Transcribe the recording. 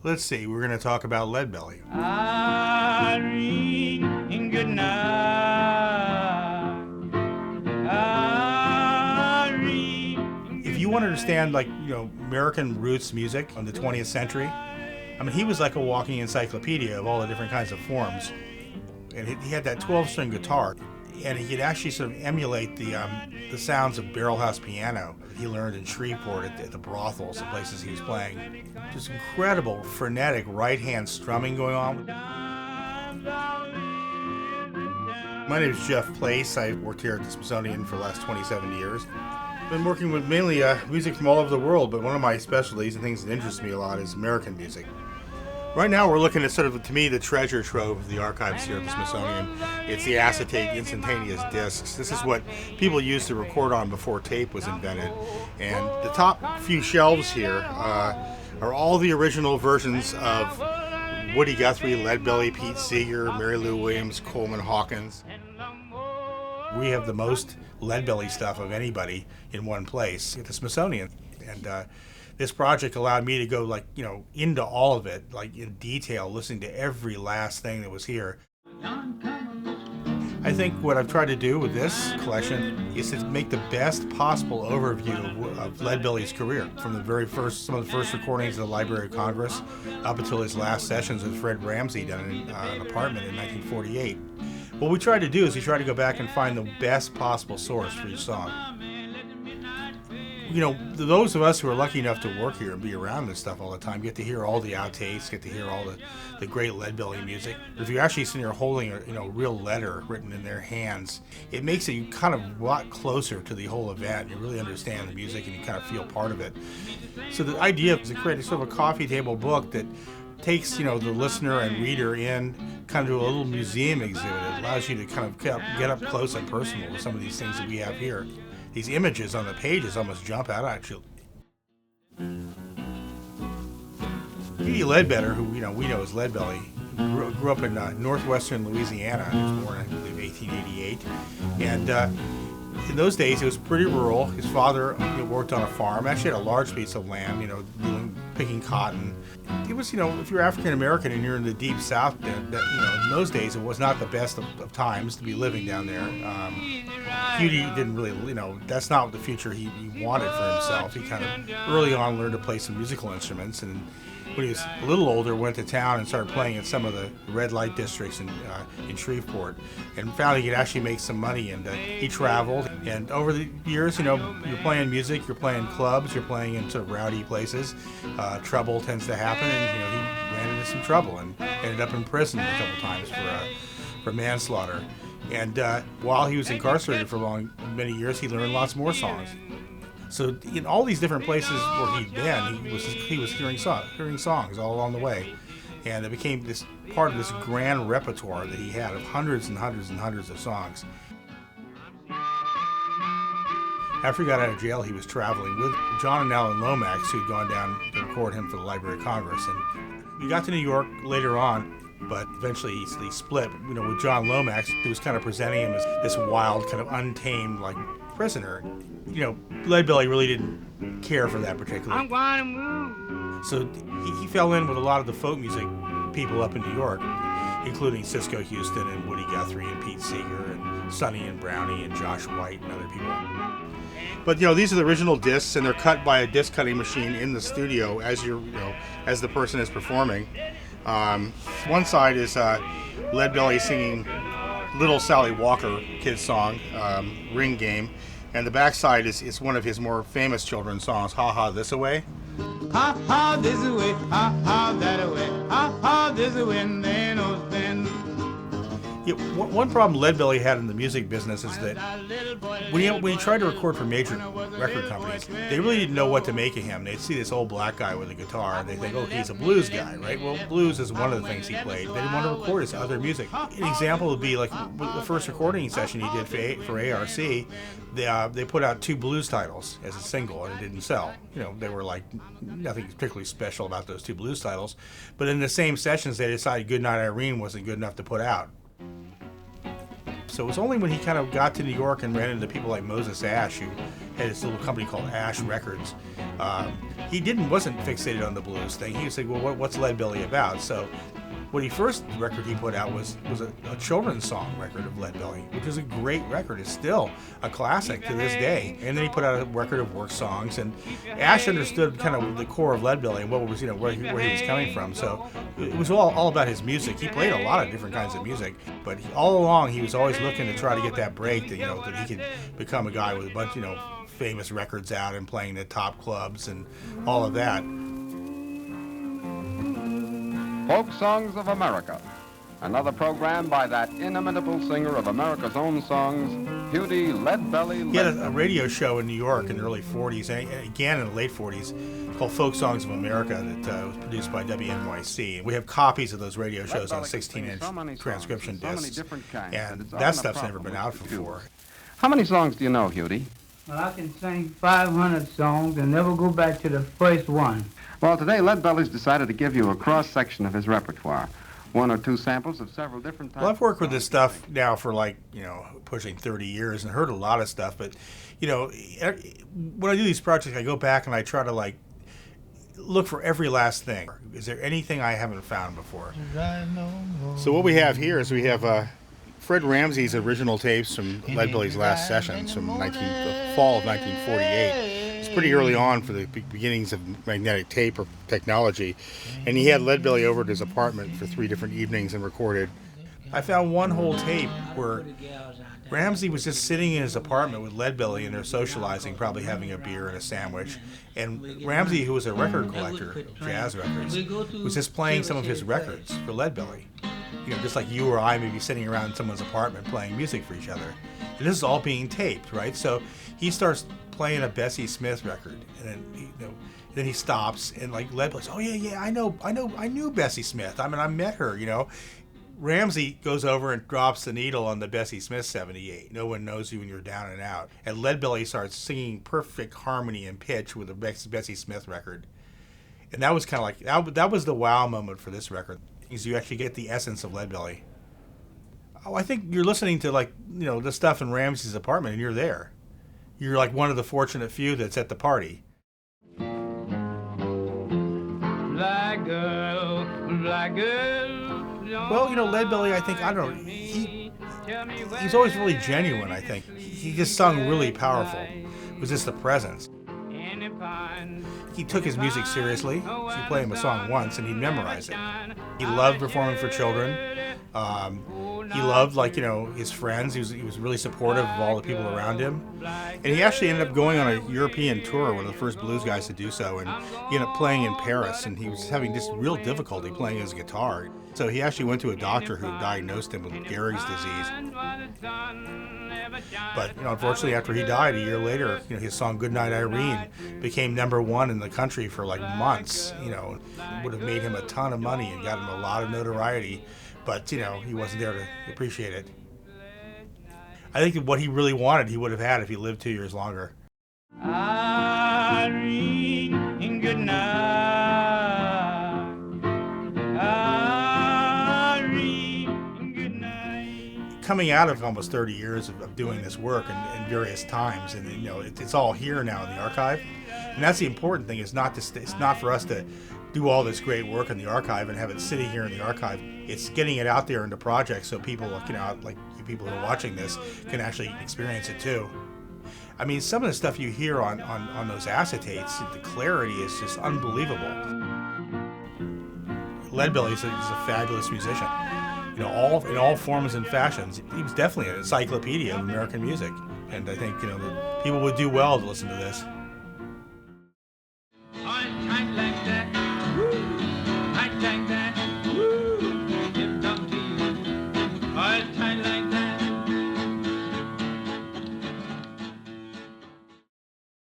Let's see, we're going to talk about Leadbelly. Irene, good night. Irene, If you want to understand, like, American roots music in the 20th century, I mean, he was like a walking encyclopedia of all the different kinds of forms. And he had that 12-string guitar, and he could actually sort of emulate the sounds of barrelhouse piano he learned in Shreveport at the brothels and places he was playing. Just incredible, frenetic right-hand strumming going on. My name is Jeff Place. I worked here at the Smithsonian for the last 27 years. I've been working with mainly music from all over the world, but one of my specialties and things that interest me a lot is American music. Right now we're looking at sort of, to me, the treasure trove of the archives here at the Smithsonian. It's the acetate instantaneous discs. This is what people used to record on before tape was invented. And the top few shelves here are all the original versions of Woody Guthrie, Leadbelly, Pete Seeger, Mary Lou Williams, Coleman Hawkins. We have the most Leadbelly stuff of anybody in one place at the Smithsonian. And this project allowed me to go into all of it, like in detail, listening to every last thing that was here. I think what I've tried to do with this collection is to make the best possible overview of Leadbelly's career, from some of the first recordings of the Library of Congress up until his last sessions with Fred Ramsey down in an apartment in 1948. What we tried to do is we tried to go back and find the best possible source for each song. Those of us who are lucky enough to work here and be around this stuff all the time get to hear all the outtakes, get to hear all the great Leadbelly music. If you're actually sitting here holding a real letter written in their hands, it makes it kind of a lot closer to the whole event. You really understand the music and you kind of feel part of it. So the idea is to create sort of a coffee table book that takes the listener and reader in kind of to a little museum exhibit. It allows you to kind of get up close and personal with some of these things that we have here. These images on the pages almost jump out at you. Huddie Ledbetter, who we know as Leadbelly, grew up in northwestern Louisiana. He was born, I believe, 1888, and in those days it was pretty rural. His father worked on a farm, actually had a large piece of land, picking cotton. It was, if you're African American and you're in the deep South, in those days it was not the best of times to be living down there. Huddie didn't really, that's not the future he wanted for himself. He kind of early on learned to play some musical instruments, and when he was a little older, went to town and started playing in some of the red light districts in Shreveport, and found he could actually make some money. And he traveled, and over the years, you're playing music, you're playing clubs, you're playing in sort of rowdy places. Trouble tends to happen, and he ran into some trouble and ended up in prison a couple times for manslaughter. And while he was incarcerated for many years, he learned lots more songs. So in all these different places where he'd been, he was hearing songs all along the way, and it became this part of this grand repertoire that he had of hundreds and hundreds and hundreds of songs. After he got out of jail, he was traveling with John and Alan Lomax, who'd gone down to record him for the Library of Congress, and he got to New York later on. But eventually he split, with John Lomax, who was kind of presenting him as this wild, kind of untamed, prisoner. Leadbelly really didn't care for that particular. I'm gonna move. So he fell in with a lot of the folk music people up in New York, including Cisco Houston and Woody Guthrie and Pete Seeger and Sonny and Brownie and Josh White and other people. But these are the original discs, and they're cut by a disc cutting machine in the studio as as the person is performing. One side is Leadbelly singing Little Sally Walker kids song, Ring Game, and the back side is one of his more famous children's songs, Ha Ha This Away. Ha ha this away, ha ha that away, ha ha this away, and then oh then. One problem Leadbelly had in the music business is that when he tried to record for major record companies, they really didn't know what to make of him. They'd see this old black guy with a guitar, and they'd think, oh, he's a blues guy, right? Well, blues is one of the things he played. They didn't want to record his other music. An example would be like the first recording session he did for ARC. They put out 2 blues titles as a single, and it didn't sell. They were nothing particularly special about those 2 blues titles. But in the same sessions, they decided Goodnight Irene wasn't good enough to put out. So it was only when he kind of got to New York and ran into people like Moses Ashe, who had this little company called Ash Records. He wasn't fixated on the blues thing. He was like, well, what's Leadbelly about? So what first record he put out was a children's song record of Leadbelly, which is a great record. It's still a classic to this day. And then he put out a record of work songs, and Ash understood kind of the core of Leadbelly and what was, where he was coming from. So it was all about his music. He played a lot of different kinds of music, but all along he was always looking to try to get that break that that he could become a guy with a bunch famous records out and playing the top clubs and all of that. Folk Songs of America, another program by that inimitable singer of America's own songs, Huddie Ledbetter. He had a radio show in New York in the early 40s, and again in the late 40s, called Folk Songs of America, that was produced by WNYC. We have copies of those radio shows on 16-inch transcription discs, and that stuff's never been out before. How many songs do you know, Huddie? Well, I can sing 500 songs and never go back to the first one. Well, today Leadbelly's decided to give you a cross-section of his repertoire. One or two samples of several different types. Well, I've worked with this stuff now for pushing 30 years and heard a lot of stuff, but, when I do these projects, I go back and I try to, look for every last thing. Is there anything I haven't found before? So what we have here is we have Fred Ramsey's original tapes from Leadbelly's last sessions from the fall of 1948. It's pretty early on for the beginnings of magnetic tape or technology, and he had Leadbelly over at his apartment for 3 different evenings and recorded. I found one whole tape where Ramsey was just sitting in his apartment with Leadbelly, and they're socializing, probably having a beer and a sandwich. And Ramsey, who was a record collector, jazz records, was just playing some of his records for Leadbelly. Just like you or I may be sitting around someone's apartment playing music for each other. And this is all being taped, right? So he starts playing a Bessie Smith record, and then he stops, and Leadbelly's, oh yeah, I knew Bessie Smith. I met her, Ramsey goes over and drops the needle on the Bessie Smith 78. No one knows you when you're down and out. And Leadbelly starts singing perfect harmony and pitch with a Bessie Smith record. And that was kind of that was the wow moment for this record, is you actually get the essence of Leadbelly. Oh, I think you're listening to the stuff in Ramsey's apartment, and you're there. You're like one of the fortunate few that's at the party. Black girl, black girl. Well, Leadbelly, I think, I don't know, he's always really genuine, I think. He just sung really powerful. It was just the presence. He took his music seriously. You play him a song once and he'd memorize it. He loved performing for children. He loved, his friends. He was really supportive of all the people around him. And he actually ended up going on a European tour, one of the first blues guys to do so, and he ended up playing in Paris, and he was having just real difficulty playing his guitar. So he actually went to a doctor who diagnosed him with Gehrig's disease. But, unfortunately, after he died, a year later, his song Goodnight Irene became #1 in the country for months. Would have made him a ton of money and got him a lot of notoriety. But, he wasn't there to appreciate it. I think that what he really wanted, he would have had if he lived 2 years longer. Irene, good night. Irene, good night. Coming out of almost 30 years of doing this work in various times, and it's all here now in the archive. And that's the important thing. It's not for us to do all this great work in the archive and have it sitting here in the archive. It's getting it out there into projects so people, like you people who are watching this, can actually experience it too. I mean, some of the stuff you hear on those acetates, the clarity is just unbelievable. Leadbelly is a fabulous musician. In all forms and fashions. He was definitely an encyclopedia of American music. And I think, that people would do well to listen to this.